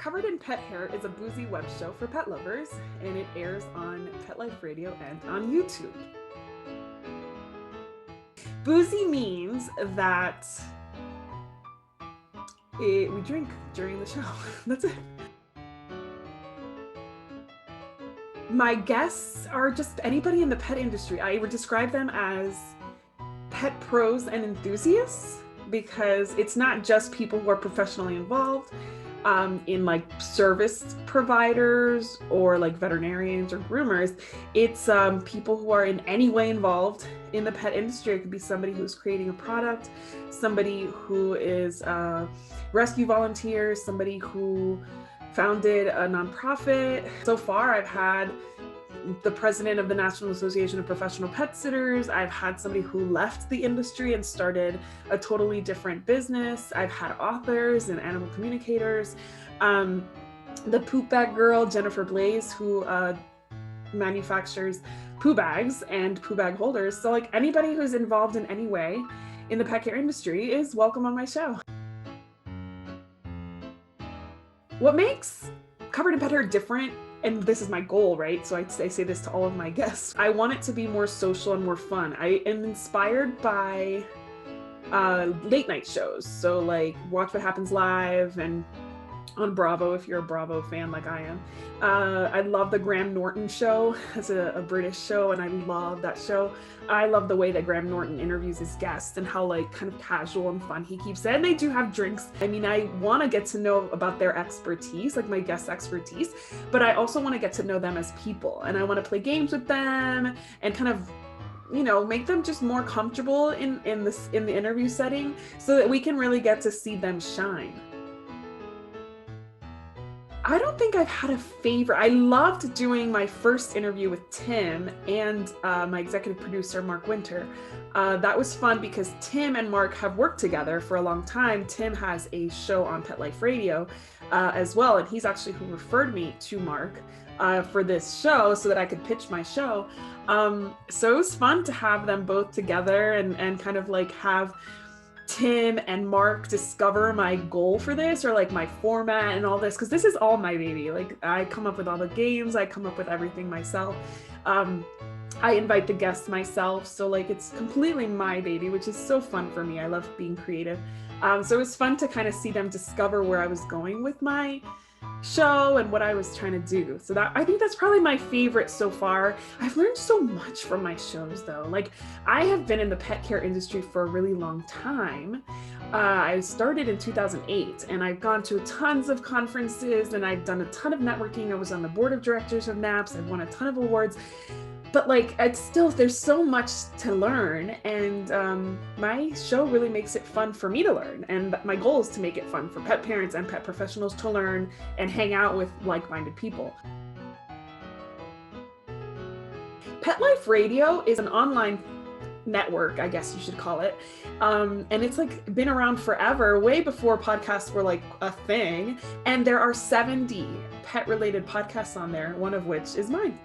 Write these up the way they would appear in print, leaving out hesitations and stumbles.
Covered in Pet Hair is a boozy web show for pet lovers, and it airs on Pet Life Radio and on YouTube. Boozy means that we drink during the show. That's it. My guests are just anybody in the pet industry. I would describe them as pet pros and enthusiasts because it's not just people who are professionally involved in like service providers or like veterinarians or groomers. It's people who are in any way involved in the pet industry. It could be somebody who's creating a product, somebody who is a rescue volunteer, somebody who founded a nonprofit. So far, I've had the president of the National Association of Professional Pet Sitters. I've had somebody who left the industry and started a totally different business. I've had authors and animal communicators. The poop bag girl, Jennifer Blaze, who manufactures poo bags and poo bag holders. So like anybody who's involved in any way in the pet care industry is welcome on my show. What makes Covered in Pet Hair different, and this is my goal, right? So I say this to all of my guests. I want it to be more social and more fun. I am inspired by late night shows. So like Watch What Happens Live and on Bravo, if you're a Bravo fan like I am. I love the Graham Norton show. It's a British show and I love that show. I love the way that Graham Norton interviews his guests and how like kind of casual and fun he keeps it. And they do have drinks. I mean, I want to get to know about their expertise, like my guests' expertise, but I also want to get to know them as people. And I want to play games with them and kind of, you know, make them just more comfortable in the interview setting so that we can really get to see them shine. I don't think I've had a favorite. I loved doing my first interview with Tim and my executive producer, Mark Winter. That was fun because Tim and Mark have worked together for a long time. Tim has a show on Pet Life Radio as well, and he's actually who referred me to Mark for this show so that I could pitch my show. So it was fun to have them both together and kind of like have Tim and Mark discover my goal for this or like my format and all this, because this is all my baby. Like I come up with all the games, I come up with everything myself. I invite the guests myself, so like it's completely my baby, which is so fun for me. I love being creative. So it was fun to kind of see them discover where I was going with my show and what I was trying to do. So that I think that's probably my favorite so far. I've learned so much from my shows though. Like I have been in the pet care industry for a really long time. I started in 2008 and I've gone to tons of conferences and I've done a ton of networking. I was on the board of directors of NAPS. I've won a ton of awards. But like, it's still, there's so much to learn, and my show really makes it fun for me to learn. And my goal is to make it fun for pet parents and pet professionals to learn and hang out with like-minded people. Pet Life Radio is an online network, I guess you should call it. And it's like been around forever, way before podcasts were like a thing. And there are 70 pet-related podcasts on there, one of which is mine.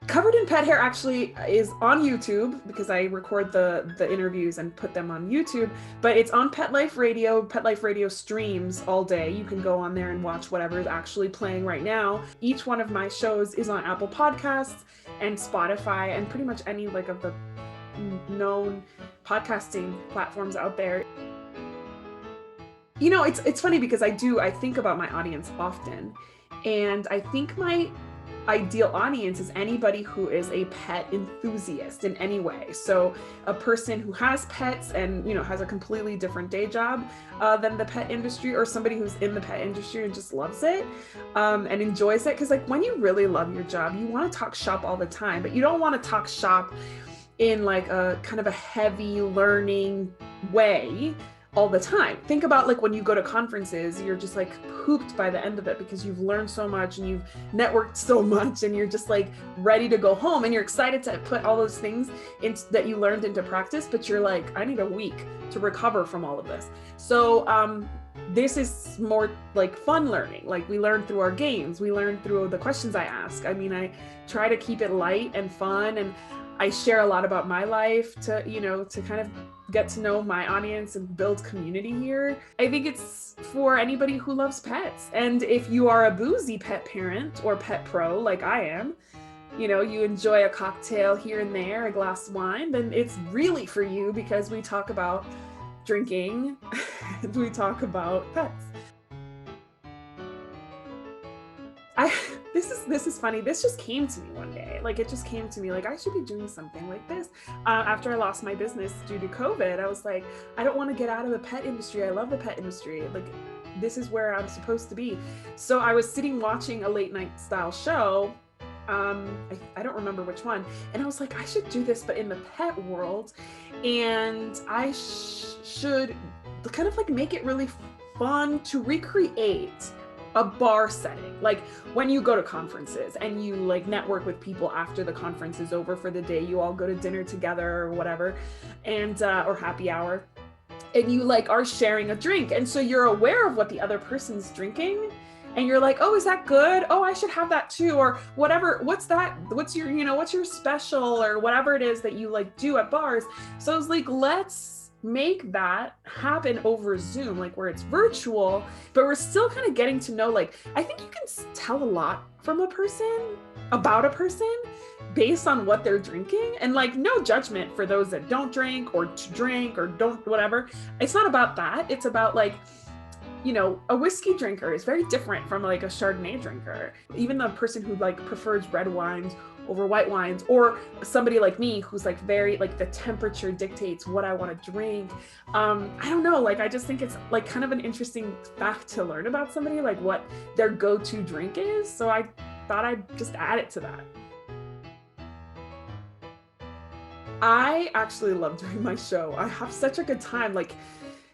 Covered in Pet Hair actually is on YouTube because I record the interviews and put them on YouTube, but it's on Pet Life Radio. Pet Life Radio streams all day. You can go on there and watch whatever is actually playing right now. Each one of my shows is on Apple Podcasts and Spotify and pretty much any like of the known podcasting platforms out there. You know, it's funny because I think about my audience often, and I think my ideal audience is anybody who is a pet enthusiast in any way. So a person who has pets and, you know, has a completely different day job than the pet industry, or somebody who's in the pet industry and just loves it and enjoys it. Because like when you really love your job, you want to talk shop all the time, but you don't want to talk shop in like a kind of a heavy learning way all the time. Think about like when you go to conferences, you're just like pooped by the end of it because you've learned so much and you've networked so much and you're just like ready to go home and you're excited to put all those things that you learned into practice, but you're like, I need a week to recover from all of this. So this is more like fun learning. Like we learn through our games, we learn through the questions I ask. I mean, I try to keep it light and fun, and I share a lot about my life to, to kind of get to know my audience and build community here. I think it's for anybody who loves pets. And if you are a boozy pet parent or pet pro like I am, you enjoy a cocktail here and there, a glass of wine, then it's really for you, because we talk about drinking and we talk about pets. This is funny. This just came to me one day. Like, it just came to me, like, I should be doing something like this. After I lost my business due to COVID, I was like, I don't want to get out of the pet industry. I love the pet industry. Like, this is where I'm supposed to be. So I was sitting watching a late night style show. I don't remember which one. And I was like, I should do this, but in the pet world. And I should kind of like make it really fun to recreate a bar setting, like when you go to conferences and you like network with people after the conference is over for the day, you all go to dinner together or whatever, and or happy hour, and you like are sharing a drink, and so you're aware of what the other person's drinking, and you're like, oh, is that good? Oh, I should have that too, or whatever. What's that? What's your, what's your special, or whatever it is that you like do at bars. So I was like, let's make that happen over Zoom, like where it's virtual, but we're still kind of getting to know, like, I think you can tell a lot from a person about a person based on what they're drinking, and like no judgment for those that don't drink or to drink or don't whatever. It's not about that. It's about like, a whiskey drinker is very different from like a Chardonnay drinker. Even the person who like prefers red wines over white wines, or somebody like me who's like very like the temperature dictates what I want to drink. I don't know, like I just think it's like kind of an interesting fact to learn about somebody, like what their go-to drink is. So I thought I'd just add it to that. I actually love doing my show. I have such a good time. Like,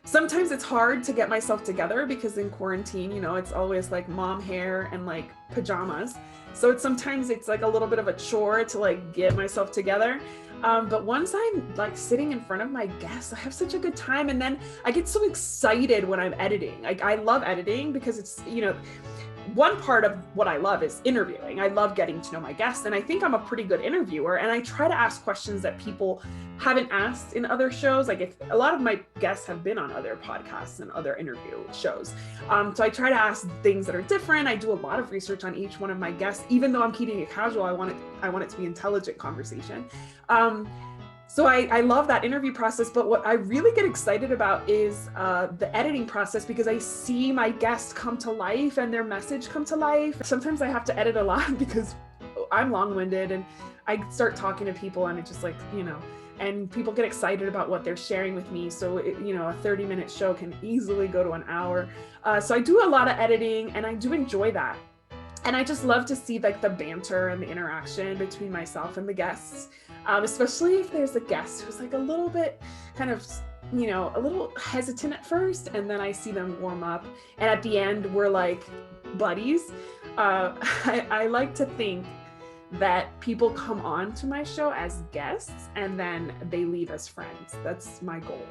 sometimes it's hard to get myself together because in quarantine, it's always like mom hair and like pajamas. So sometimes it's like a little bit of a chore to like get myself together. But once I'm like sitting in front of my guests, I have such a good time. And then I get so excited when I'm editing. Like, I love editing because it's, one part of what I love is interviewing. I love getting to know my guests, and I think I'm a pretty good interviewer, and I try to ask questions that people haven't asked in other shows. Like, if a lot of my guests have been on other podcasts and other interview shows. So I try to ask things that are different. I do a lot of research on each one of my guests. Even though I'm keeping it casual, I want it to be intelligent conversation. So I love that interview process, but what I really get excited about is the editing process, because I see my guests come to life and their message come to life. Sometimes I have to edit a lot because I'm long-winded and I start talking to people, and it just like, and people get excited about what they're sharing with me. So, a 30-minute show can easily go to an hour. So I do a lot of editing, and I do enjoy that. And I just love to see like the banter and the interaction between myself and the guests, especially if there's a guest who's like a little bit kind of, a little hesitant at first, and then I see them warm up, and at the end we're like buddies. I like to think that people come on to my show as guests and then they leave as friends. That's my goal.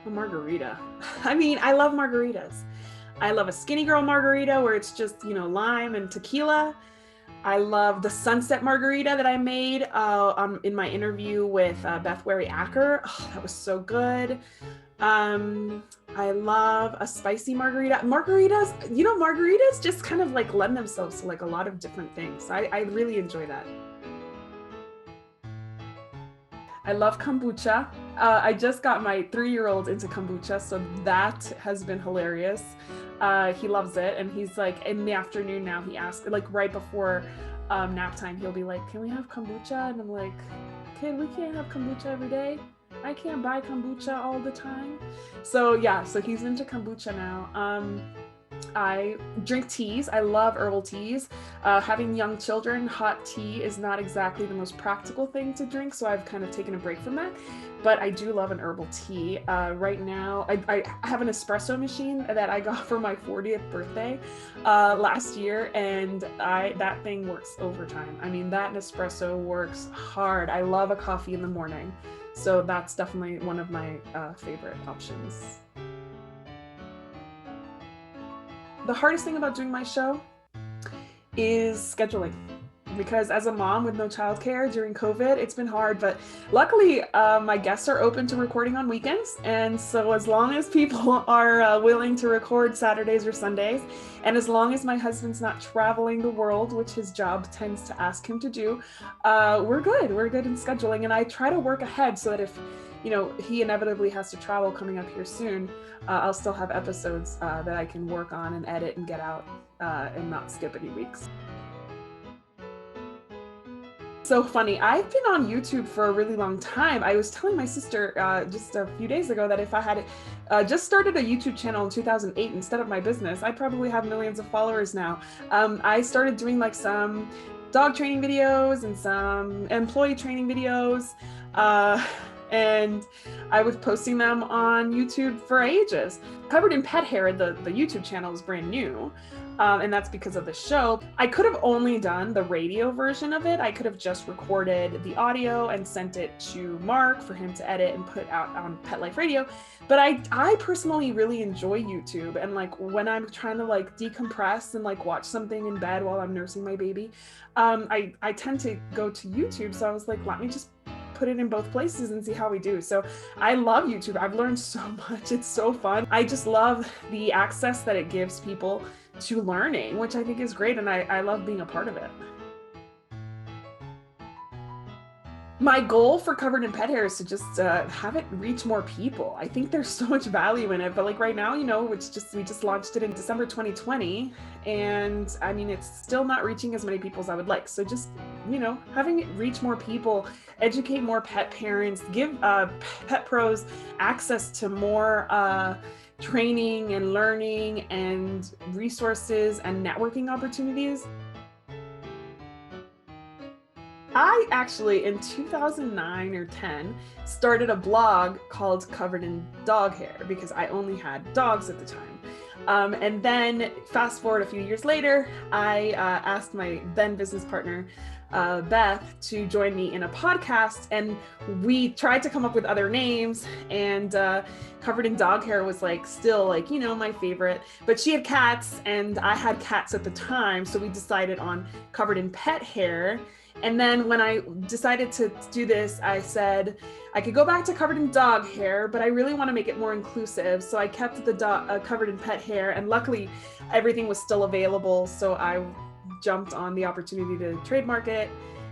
A margarita. I mean, I love margaritas. I love a skinny girl margarita where it's just, lime and tequila. I love the sunset margarita that I made in my interview with Beth Wary Acker. Oh, that was so good. I love a spicy margarita. Margaritas, margaritas just kind of like lend themselves to like a lot of different things. I really enjoy that. I love kombucha. I just got my 3-year-old into kombucha, so that has been hilarious. He loves it, and he's like, in the afternoon now, he asks, like right before nap time, he'll be like, can we have kombucha? And I'm like, kid, we can't have kombucha every day. I can't buy kombucha all the time. So yeah, so he's into kombucha now. I drink teas. I love herbal teas. Having young children, hot tea is not exactly the most practical thing to drink, so I've kind of taken a break from that. But I do love an herbal tea. Right now, I have an espresso machine that I got for my 40th birthday last year, and that thing works overtime. I mean, that Nespresso works hard. I love a coffee in the morning, so that's definitely one of my favorite options. The hardest thing about doing my show is scheduling. because as a mom with no childcare during COVID, it's been hard. But luckily, my guests are open to recording on weekends. And so as long as people are willing to record Saturdays or Sundays, and as long as my husband's not traveling the world, which his job tends to ask him to do, we're good. We're good in scheduling. And I try to work ahead so that if he inevitably has to travel coming up here soon, I'll still have episodes that I can work on and edit and get out and not skip any weeks. So funny. I've been on YouTube for a really long time. I was telling my sister just a few days ago that if I had just started a YouTube channel in 2008 instead of my business, I'd probably have millions of followers now. I started doing like some dog training videos and some employee training videos. And I was posting them on YouTube for ages. Covered in Pet Hair, the YouTube channel is brand new. And that's because of the show. I could have only done the radio version of it. I could have just recorded the audio and sent it to Mark for him to edit and put out on Pet Life Radio. But I personally really enjoy YouTube. And like when I'm trying to like decompress and like watch something in bed while I'm nursing my baby, I tend to go to YouTube. So I was like, let me just put it in both places and see how we do. So I love YouTube. I've learned so much. It's so fun. I just love the access that it gives people to learning, which I think is great. And I love being a part of it. My goal for Covered in Pet Hair is to just have it reach more people. I think there's so much value in it, but like right now, we just launched it in December 2020, and I mean, it's still not reaching as many people as I would like. So just, having it reach more people, educate more pet parents, give pet pros access to more training and learning and resources and networking opportunities. I actually, in 2009 or 10, started a blog called Covered in Dog Hair because I only had dogs at the time. And then fast forward a few years later, I asked my then business partner, Beth, to join me in a podcast, and we tried to come up with other names, and Covered in Dog Hair was still my favorite, but she had cats and I had cats at the time, so we decided on Covered in Pet Hair. And then when I decided to do this, I said I could go back to Covered in Dog Hair, but I really want to make it more inclusive. So I kept the Covered in Pet Hair, and luckily everything was still available. So I jumped on the opportunity to trademark it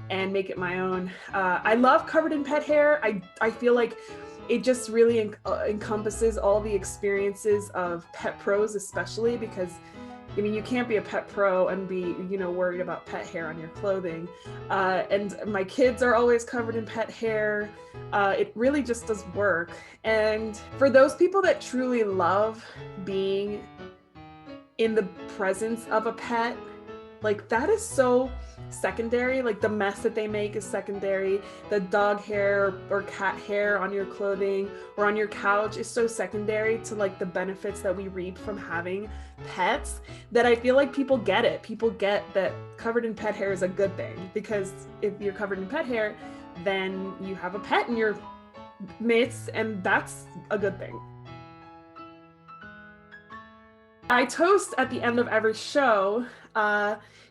and make it my own. I love Covered in Pet Hair. I feel like it just really encompasses all the experiences of pet pros, especially because you can't be a pet pro and be, worried about pet hair on your clothing. And my kids are always covered in pet hair. It really just does work. And for those people that truly love being in the presence of a pet, that is so secondary. The mess that they make is secondary. The dog hair or cat hair on your clothing or on your couch is so secondary to the benefits that we reap from having pets, that I feel like people get it. People get that Covered in Pet Hair is a good thing, because if you're covered in pet hair, then you have a pet in your midst, and that's a good thing. I toast at the end of every show,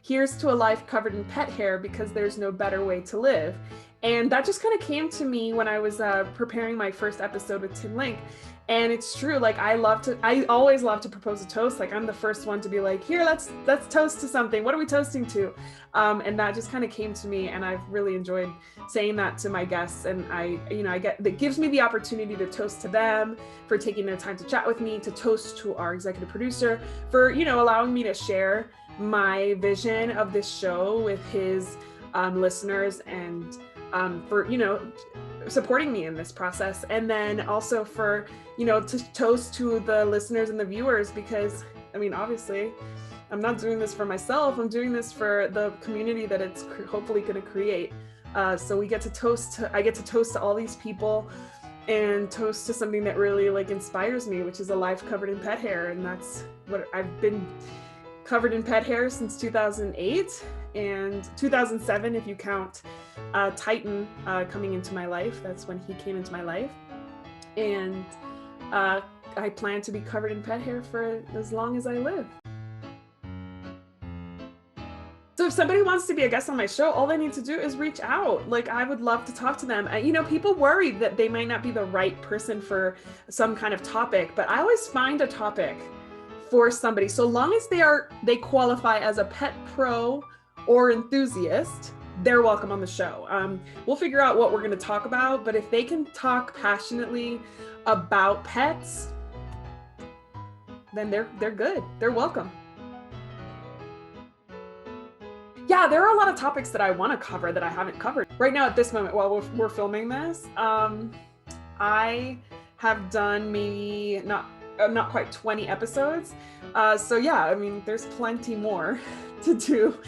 here's to a life covered in pet hair, because there's no better way to live. And that just kind of came to me when I was preparing my first episode with Tim Link. And it's true, I always love to propose a toast. I'm the first one to be here, let's toast to something. What are we toasting to? And that just kind of came to me, and I've really enjoyed saying that to my guests. And it gives me the opportunity to toast to them for taking their time to chat with me, to toast to our executive producer for, allowing me to share my vision of this show with his listeners, and for, supporting me in this process. And then also for, to toast to the listeners and the viewers, because obviously I'm not doing this for myself. I'm doing this for the community that it's hopefully going to create. So I get to toast to all these people, and toast to something that really inspires me, which is a life covered in pet hair. And that's what I've been covered in pet hair since 2008 and 2007 if you count Titan coming into my life. That's when he came into my life. And I plan to be covered in pet hair for as long as I live. So So if somebody wants to be a guest on my show, all they need to do is reach out. Like, I would love to talk to them. You know, people worry that they might not be the right person for some kind of topic, but I always find a topic for somebody, so long as they qualify as a pet pro or enthusiast, they're welcome on the show. We'll figure out what we're going to talk about, but if they can talk passionately about pets, then they're good. They're welcome. Yeah, there are a lot of topics that I want to cover that I haven't covered. Right now, at this moment, while we're filming this, I have done maybe not quite 20 episodes. So yeah, I mean, there's plenty more to do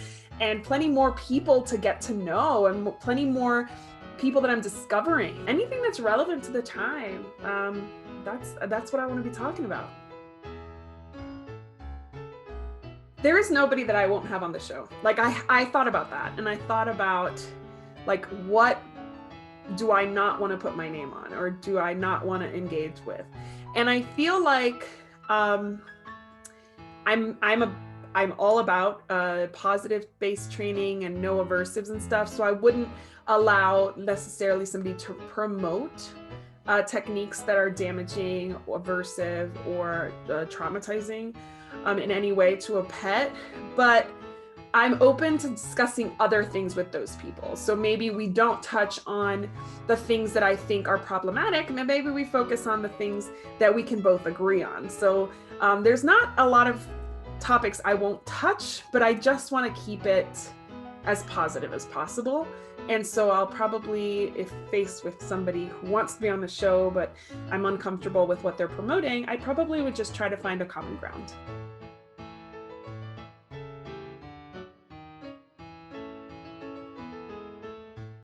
and plenty more people to get to know and plenty more people that I'm discovering. Anything that's relevant to the time, that's what I want to be talking about. There is nobody that I won't have on the show. Like, I thought about that, and I thought about, like, what do I not want to put my name on, or do I not want to engage with? And I feel like I'm all about positive-based training and no aversives and stuff. So I wouldn't allow necessarily somebody to promote techniques that are damaging, aversive, or traumatizing in any way to a pet. But I'm open to discussing other things with those people. So maybe we don't touch on the things that I think are problematic, and maybe we focus on the things that we can both agree on. So there's not a lot of topics I won't touch, but I just want to keep it as positive as possible. And so I'll probably, if faced with somebody who wants to be on the show, but I'm uncomfortable with what they're promoting, I probably would just try to find a common ground.